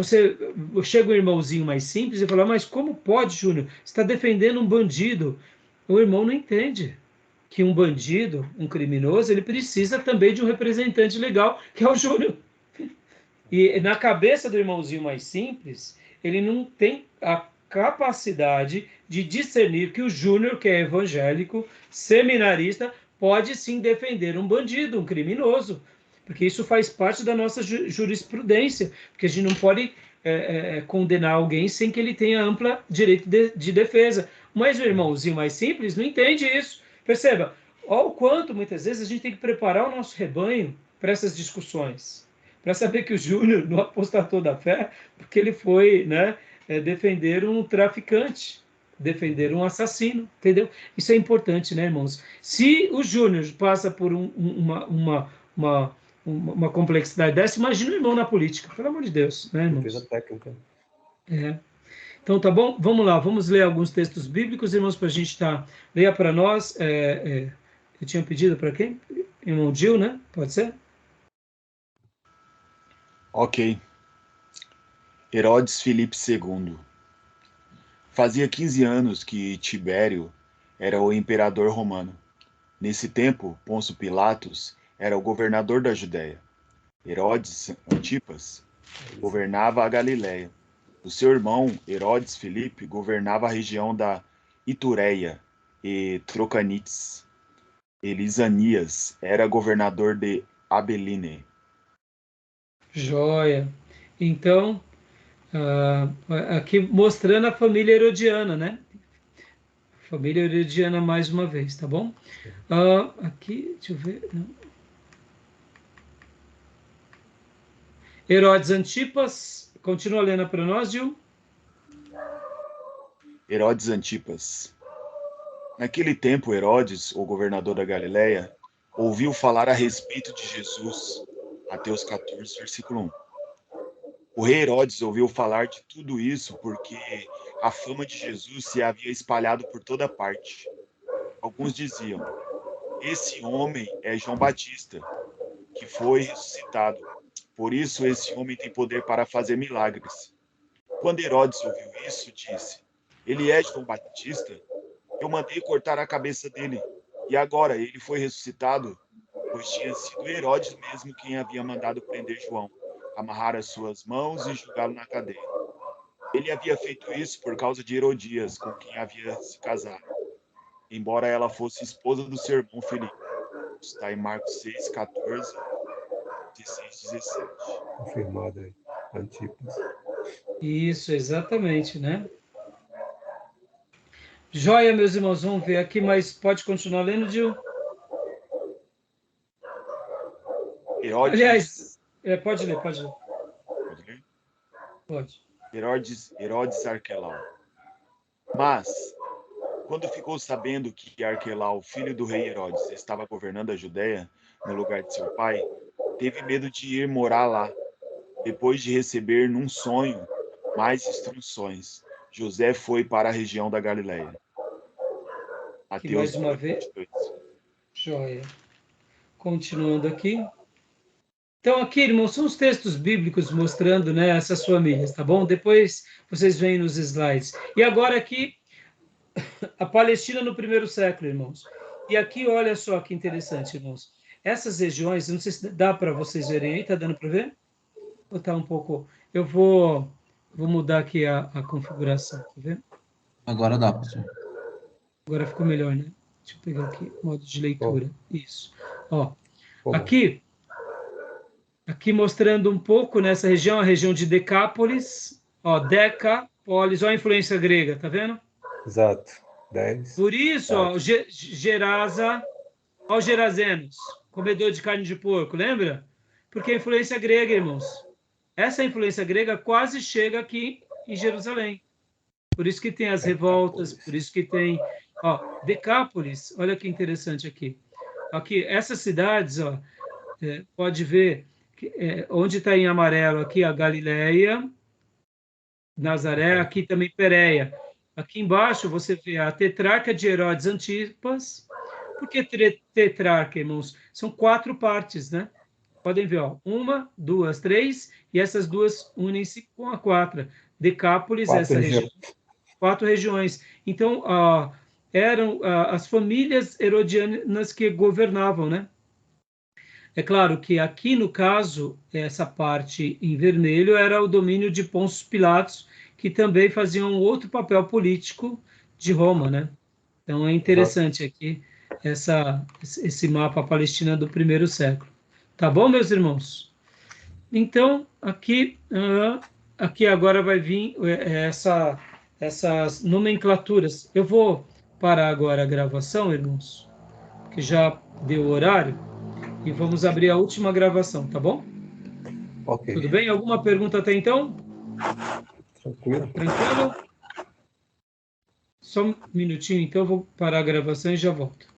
chega um irmãozinho mais simples e fala, mas como pode, Júnior? Você está defendendo um bandido. O irmão não entende que um bandido, um criminoso, ele precisa também de um representante legal, que é o Júnior. E na cabeça do irmãozinho mais simples, ele não tem a capacidade de discernir que o Júnior, que é evangélico, seminarista, pode sim defender um bandido, um criminoso. Porque isso faz parte da nossa jurisprudência, porque a gente não pode condenar alguém sem que ele tenha ampla direito de defesa. Mas o irmãozinho mais simples não entende isso. Perceba, olha o quanto muitas vezes a gente tem que preparar o nosso rebanho para essas discussões. Para saber que o Júnior não apostatou da fé, porque ele foi defender um traficante, defender um assassino, entendeu? Isso é importante, né, irmãos? Se o Júnior passa por uma complexidade dessa, imagina o irmão na política, pelo amor de Deus, né, irmãos? Defesa técnica. Então, tá bom? Vamos lá, vamos ler alguns textos bíblicos, irmãos, para a gente estar... Leia para nós. Eu tinha pedido para quem? Irmão Gil, né? Pode ser? Ok. Herodes Filipe II. Fazia 15 anos que Tibério era o imperador romano. Nesse tempo, Pôncio Pilatos era o governador da Judéia. Herodes Antipas governava a Galiléia. O seu irmão, Herodes Filipe, governava a região da Itureia e Trocanites. Elisanias era governador de Abeline. Joia. Então, aqui mostrando a família herodiana, né? Família herodiana mais uma vez, tá bom? Aqui, deixa eu ver. Não. Herodes Antipas, continua lendo para nós, Gil. Herodes Antipas. Naquele tempo, Herodes, o governador da Galiléia, ouviu falar a respeito de Jesus. Mateus 14, versículo 1. O rei Herodes ouviu falar de tudo isso porque a fama de Jesus se havia espalhado por toda parte. Alguns diziam, esse homem é João Batista, que foi ressuscitado. Por isso esse homem tem poder para fazer milagres. Quando Herodes ouviu isso, disse: Ele é João Batista? Eu mandei cortar a cabeça dele. E agora ele foi ressuscitado, pois tinha sido Herodes mesmo quem havia mandado prender João, amarrar as suas mãos e julgá-lo na cadeia. Ele havia feito isso por causa de Herodias, com quem havia se casado, embora ela fosse esposa do seu irmão Filipe. Está em Marcos 6, 14, 16, 17. Confirmado aí. Antipas. Isso, exatamente, né? Joia, meus irmãos, vamos ver aqui, mas pode continuar lendo, Gil? Herodes, Aliás, pode ler, pode ler. pode ler? Pode. Herodes Arquelau. Mas, quando ficou sabendo que Arquelau, filho do rei Herodes, estava governando a Judéia, no lugar de seu pai, teve medo de ir morar lá. Depois de receber num sonho mais instruções, José foi para a região da Galiléia. Aqui Mateus mais uma 18, vez. 22. Joia. Continuando aqui. Então, aqui, irmãos, são os textos bíblicos mostrando, né, essas famílias, tá bom? Depois vocês veem nos slides. E agora aqui, a Palestina no primeiro século, irmãos. E aqui, olha só que interessante, irmãos. Essas regiões, não sei se dá para vocês verem aí, tá dando para ver? Ou tá um pouco... Eu vou mudar aqui a configuração, tá vendo? Agora dá, pastor. Agora ficou melhor, né? Deixa eu pegar aqui, modo de leitura. Isso. Ó, Bom. Aqui mostrando um pouco nessa região, a região de Decápolis, ó, Decapolis, ó a influência grega, tá vendo? Exato. 10. Por isso, ó, Gerasa, ó os gerazenos, comedor de carne de porco, lembra? Porque a influência grega, irmãos. Essa influência grega quase chega aqui em Jerusalém. Por isso que tem as revoltas, por isso que tem, ó, Decápolis, olha que interessante aqui. Aqui, essas cidades, ó, pode ver onde está em amarelo aqui a Galileia, Nazaré, aqui também Pérea. Aqui embaixo você vê a tetrarca de Herodes Antipas. Por que tetrarca, irmãos? São 4 partes, né? Podem ver, ó, 1, 2, 3, e essas duas unem-se com a 4. Decápolis, 4 essa região. 4 regiões. Então, eram as famílias herodianas que governavam, né? É claro que aqui, no caso, essa parte em vermelho era o domínio de Pôncio Pilatos, que também fazia um outro papel político de Roma, né? Então é interessante aqui esse mapa Palestina do primeiro século. Tá bom, meus irmãos? Então, aqui agora vai vir essas nomenclaturas. Eu vou parar agora a gravação, irmãos, que já deu o horário. E vamos abrir a última gravação, tá bom? Ok. Tudo bem? Alguma pergunta até então? Tranquilo. Tranquilo? Só um minutinho, então eu vou parar a gravação e já volto.